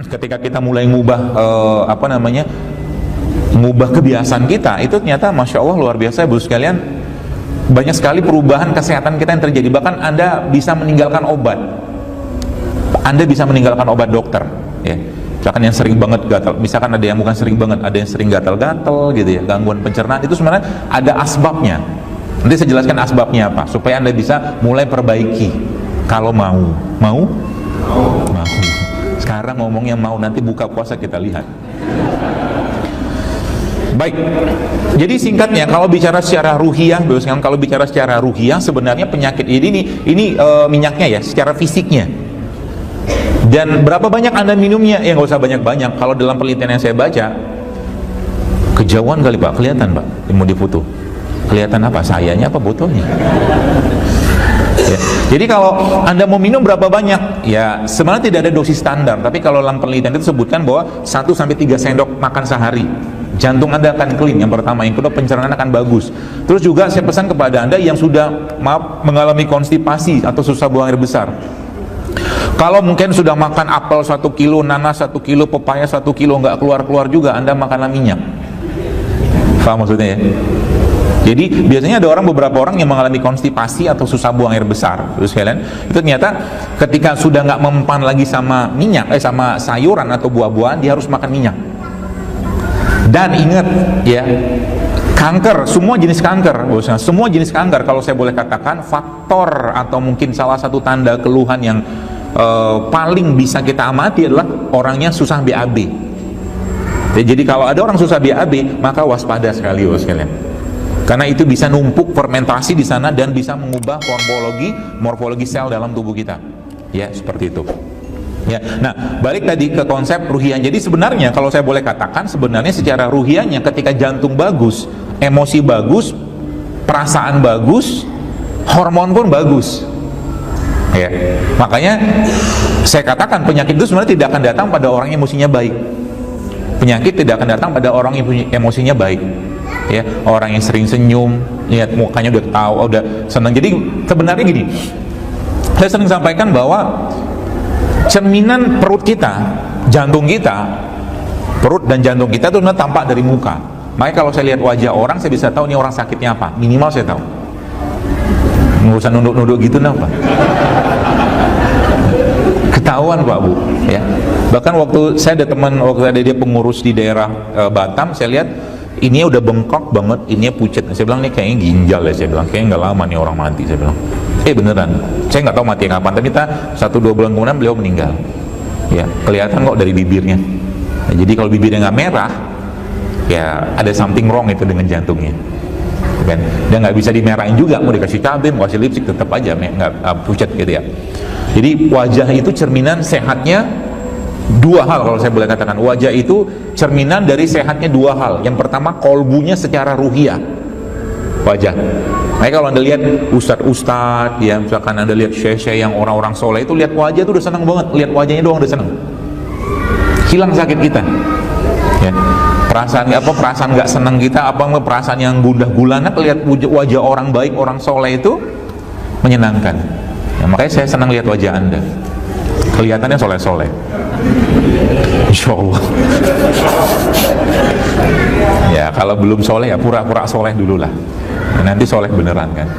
ketika kita mulai ngubah kebiasaan kita, itu ternyata Masya Allah luar biasa Ibu sekalian, banyak sekali perubahan kesehatan kita yang terjadi. Bahkan Anda bisa meninggalkan obat, Anda bisa meninggalkan obat dokter ya. Misalkan yang sering banget gatal, misalkan ada yang bukan sering banget, ada yang sering gatal-gatal gitu ya, gangguan pencernaan, itu sebenarnya ada asbabnya. Nanti saya jelaskan asbabnya apa, supaya Anda bisa mulai perbaiki. Kalau mau. Sekarang ngomongnya mau, nanti buka puasa kita lihat. Baik, jadi singkatnya kalau bicara secara ruhiyah, kalau bicara secara ruhiyah, sebenarnya penyakit ini minyaknya ya, secara fisiknya. Dan berapa banyak Anda minumnya? Ya nggak usah banyak-banyak. Kalau dalam penelitian yang saya baca, kejauhan kali Pak, kelihatan Pak, mau difoto. Kelihatan apa? Sayanya apa botolnya? Ya. Jadi kalau Anda mau minum berapa banyak? Ya sebenarnya tidak ada dosis standar, tapi kalau dalam penelitian itu sebutkan bahwa 1-3 sendok makan sehari, jantung Anda akan clean, yang pertama. Yang kedua, pencernaan akan bagus. Terus juga saya pesan kepada Anda yang sudah mengalami konstipasi atau susah buang air besar, kalau mungkin sudah makan apel 1 kilo, nanas 1 kilo, pepaya 1 kilo, nggak keluar-keluar juga, Anda makanlah minyak. Paham maksudnya ya? Jadi biasanya ada beberapa orang yang mengalami konstipasi atau susah buang air besar, terus kalian itu ternyata ketika sudah nggak mempan lagi sama minyak, sama sayuran atau buah-buahan, dia harus makan minyak. Dan ingat ya, kanker, semua jenis kanker, kalau saya boleh katakan, faktor atau mungkin salah satu tanda keluhan yang paling bisa kita amati adalah orangnya susah BAB. Jadi kalau ada orang susah BAB, maka waspada sekali sekalian. Karena itu bisa numpuk fermentasi di sana dan bisa mengubah morfologi sel dalam tubuh kita. Ya, seperti itu. Ya. Nah, balik tadi ke konsep ruhiyah. Jadi sebenarnya kalau saya boleh katakan, sebenarnya secara ruhiyahnya ketika jantung bagus, emosi bagus, perasaan bagus, hormon pun bagus. Ya. Makanya saya katakan penyakit itu sebenarnya tidak akan datang pada orang yang emosinya baik. Penyakit tidak akan datang pada orang yang emosinya baik. Ya, orang yang sering senyum, lihat mukanya udah tahu, udah senang. Jadi sebenarnya gini, saya sering sampaikan bahwa cerminan perut kita, jantung kita, perut dan jantung kita itu sebenarnya tampak dari muka. Makanya kalau saya lihat wajah orang, saya bisa tahu nih orang sakitnya apa. Minimal saya tahu. Nggak usah nunduk-nunduk gitu Pak. Ketahuan Pak Bu ya. Bahkan waktu saya ada teman, waktu ada dia pengurus di daerah Batam, saya lihat ini udah bengkok banget, ini pucat. Saya bilang nih kayaknya ginjal ya, saya bilang kayaknya nggak lama nih orang mati, saya bilang. Beneran, saya nggak tahu mati kapan, tapi 1-2 bulan kemudian beliau meninggal. Ya, kelihatan kok dari bibirnya. Nah, jadi kalau bibirnya nggak merah, ya ada something wrong itu dengan jantungnya. Kan? Dan nggak bisa dimerahin juga, mau dikasih cabai, mau kasih lipstick, tetap aja nggak pucat gitu ya. Jadi wajah itu cerminan sehatnya dua hal, kalau saya boleh katakan. Wajah itu cerminan dari sehatnya dua hal. Yang pertama, kolbunya secara ruhiyah, wajah. Makanya kalau Anda lihat ustadz-ustadz ya, misalkan Anda lihat syekh-syekh yang orang-orang soleh itu, lihat wajah itu udah senang banget, lihat wajahnya doang udah senang, hilang sakit kita ya. Perasaan nggak senang kita, perasaan yang gundah gulana, lihat wajah orang baik, orang soleh itu menyenangkan ya. Makanya saya senang lihat wajah Anda, kelihatannya soleh-soleh, insya Allah. Ya kalau belum soleh ya pura-pura soleh dulu lah, nanti soleh beneran kan.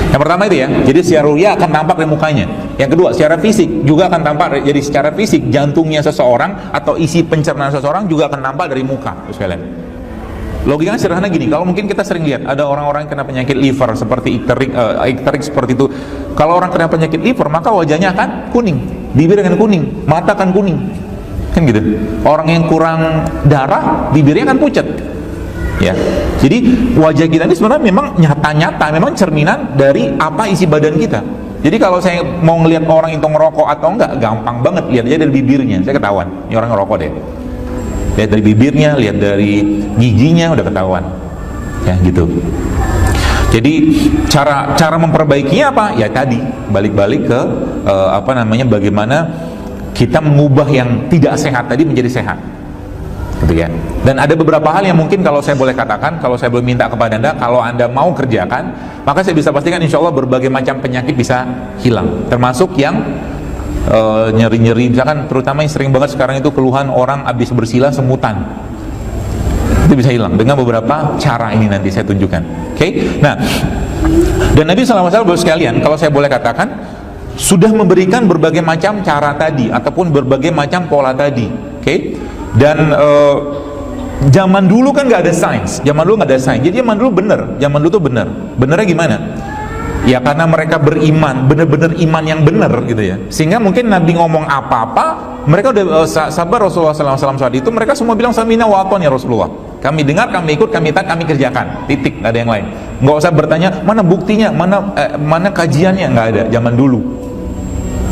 Yang pertama itu ya, jadi secara ruhiyah akan tampak dari mukanya. Yang kedua, secara fisik juga akan tampak. Jadi secara fisik, jantungnya seseorang atau isi pencernaan seseorang juga akan tampak dari muka, sekalian. Logikanya sederhana gini, kalau mungkin kita sering lihat ada orang-orang yang kena penyakit liver seperti ikterik seperti itu. Kalau orang kena penyakit liver, maka wajahnya akan kuning, bibir akan kuning, mata akan kuning, kan gitu. Orang yang kurang darah, bibirnya akan pucat. Ya, jadi wajah kita ini sebenarnya memang nyata-nyata, memang cerminan dari apa isi badan kita. Jadi kalau saya mau ngelihat orang itu ngerokok atau enggak, gampang banget, lihat aja dari bibirnya, saya ketahuan, ini orang ngerokok deh. Lihat dari bibirnya, lihat dari giginya, udah ketahuan. Ya gitu. Jadi cara memperbaikinya apa? Ya tadi balik-balik ke bagaimana kita mengubah yang tidak sehat tadi menjadi sehat. Gitu ya. Dan ada beberapa hal yang mungkin kalau saya boleh katakan, kalau saya boleh minta kepada Anda, kalau Anda mau kerjakan, maka saya bisa pastikan insya Allah berbagai macam penyakit bisa hilang, termasuk yang nyeri-nyeri, misalkan terutama yang sering banget sekarang itu keluhan orang habis bersila semutan, itu bisa hilang dengan beberapa cara ini nanti saya tunjukkan. Oke? Nah, dan Nabi SAW sekalian, kalau saya boleh katakan, sudah memberikan berbagai macam cara tadi ataupun berbagai macam pola tadi. Oke? Dan zaman dulu kan nggak ada sains, jadi zaman dulu tuh bener. Benernya gimana? Ya karena mereka beriman, bener-bener iman yang bener gitu ya, sehingga mungkin Nabi ngomong apa-apa, mereka udah sabar. Rasulullah SAW saat itu mereka semua bilang samina wa aton ya Rasulullah, kami dengar, kami ikut, kami taat, kami kerjakan, titik, nggak ada yang lain. Nggak usah bertanya mana buktinya, mana kajiannya, nggak ada zaman dulu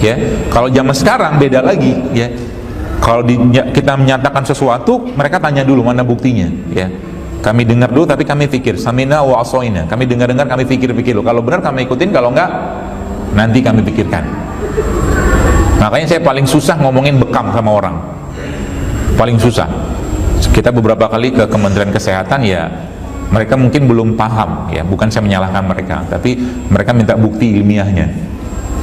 ya. Kalau zaman sekarang beda lagi ya. Kalau kita menyatakan sesuatu, mereka tanya dulu mana buktinya ya. Kami dengar dulu tapi kami pikir, samina wa asoina, kami dengar-dengar, kami pikir-pikir dulu, kalau benar kami ikutin, kalau enggak nanti kami pikirkan. Makanya saya paling susah ngomongin bekam sama orang, paling susah. Kita beberapa kali ke Kementerian Kesehatan ya, mereka mungkin belum paham ya, bukan saya menyalahkan mereka, tapi mereka minta bukti ilmiahnya,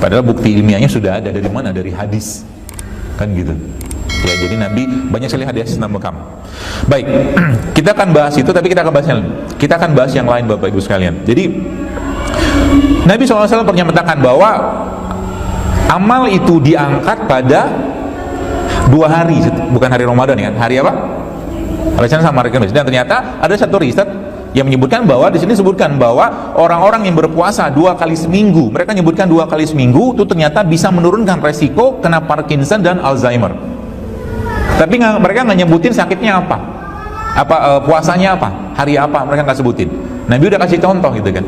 padahal bukti ilmiahnya sudah ada. Dari mana? Dari hadis kan gitu ya. Jadi Nabi banyak sekali hadis tentang bekam. Baik, kita akan bahas itu, tapi kita akan bahas yang lain Bapak Ibu sekalian. Jadi Nabi SAW pernah menyatakan bahwa amal itu diangkat pada 2 hari, bukan hari Ramadan ya, hari apa? Hari Senin sama hari Kamis. Dan ternyata ada satu riset yang menyebutkan bahwa di sini disebutkan bahwa orang-orang yang berpuasa 2 kali seminggu, mereka menyebutkan 2 kali seminggu itu ternyata bisa menurunkan resiko kena Parkinson dan Alzheimer. Tapi mereka nggak nyebutin sakitnya apa, puasanya apa, hari apa, mereka nggak sebutin. Nabi udah kasih contoh gitu kan.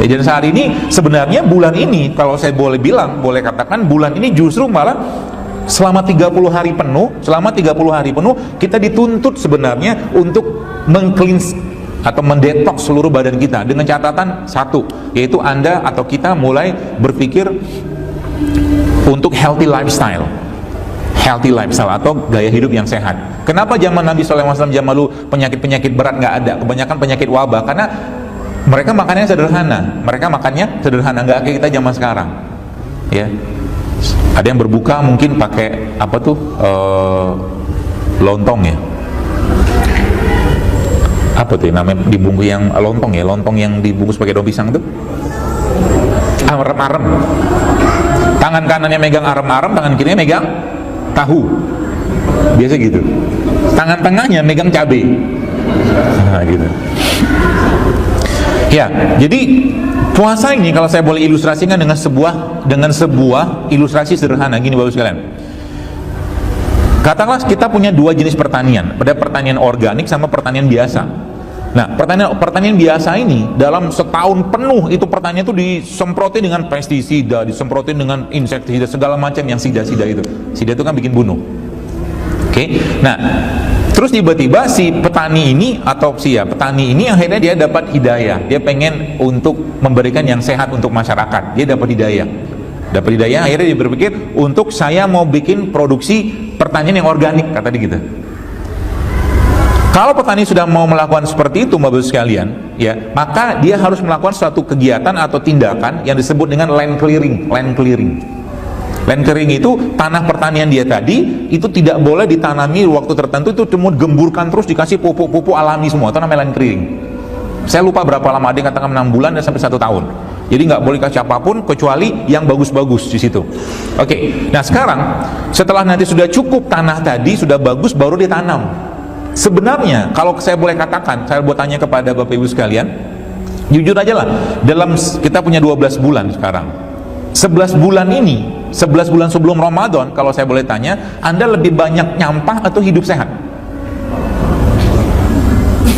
Dan saat ini sebenarnya bulan ini, kalau saya boleh katakan bulan ini justru malah selama 30 hari penuh kita dituntut sebenarnya untuk meng-cleanse atau mendetoks seluruh badan kita dengan catatan satu, yaitu Anda atau kita mulai berpikir untuk healthy lifestyle atau gaya hidup yang sehat. Kenapa zaman Nabi SAW zaman lalu penyakit-penyakit berat nggak ada, kebanyakan penyakit wabah? Karena mereka makannya sederhana, nggak kayak kita zaman sekarang ya. Ada yang berbuka mungkin pakai apa tuh, lontong ya, apa tuh namanya, dibungkus yang lontong yang dibungkus pakai daun pisang tuh, arem-arem. Tangan kanannya megang arem-arem, tangan kirinya megang tahu, biasa gitu. Tangan tengahnya megang cabai, nah gitu ya. Jadi puasa ini kalau saya boleh ilustrasikan dengan sebuah ilustrasi sederhana gini Bapak sekalian. Katakanlah kita punya 2 jenis pertanian, ada pertanian organik sama pertanian biasa. Nah, pertanian biasa ini dalam setahun penuh itu pertanian itu disemprotin dengan pestisida, disemprotin dengan insektisida, segala macam yang sida-sida itu. Sida itu kan bikin bunuh. Oke. Nah, terus tiba-tiba si petani ini akhirnya dia dapat hidayah. Dia pengen untuk memberikan yang sehat untuk masyarakat. Dia dapat hidayah. Akhirnya dia berpikir untuk saya mau bikin produksi pertanian yang organik, kata dia gitu. Kalau petani sudah mau melakukan seperti itu Bapak sekalian ya, maka dia harus melakukan suatu kegiatan atau tindakan yang disebut dengan land clearing. Land clearing itu tanah pertanian dia tadi itu tidak boleh ditanami waktu tertentu, itu cuma gemburkan terus, dikasih pupuk-pupuk alami semua, itu namanya land clearing. Saya lupa berapa lama, dia katakan 6 bulan dan sampai 1 tahun. Jadi nggak boleh kasih apapun kecuali yang bagus-bagus di situ. Oke. Nah sekarang setelah nanti sudah cukup tanah tadi sudah bagus, baru ditanam. Sebenarnya kalau saya boleh katakan, saya mau tanya kepada Bapak Ibu sekalian, jujur aja lah, dalam kita punya 12 bulan sekarang, 11 bulan sebelum Ramadan, kalau saya boleh tanya, Anda lebih banyak nyampah atau hidup sehat?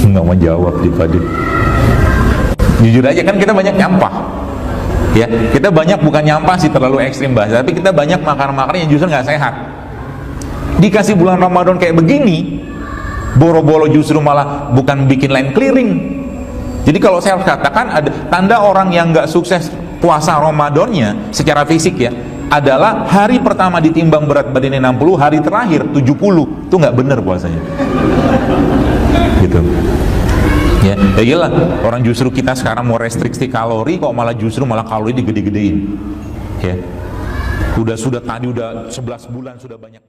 Nggak mau jawab di Pak. Jujur aja kan kita banyak nyampah ya, kita banyak bukan nyampah sih terlalu ekstrim bahasa, tapi kita banyak makan-makan yang justru nggak sehat. Dikasih bulan Ramadan kayak begini, boro-boro justru malah bukan bikin land clearing. Jadi kalau saya harus katakan, ada tanda orang yang nggak sukses puasa Ramadannya secara fisik ya, adalah hari pertama ditimbang berat badannya 60, hari terakhir 70, itu nggak bener puasanya gitu ya. Ya iyalah, orang justru kita sekarang mau restriksi kalori, kok malah kalori digede-gedein ya. Sudah tadi udah 11 bulan sudah banyak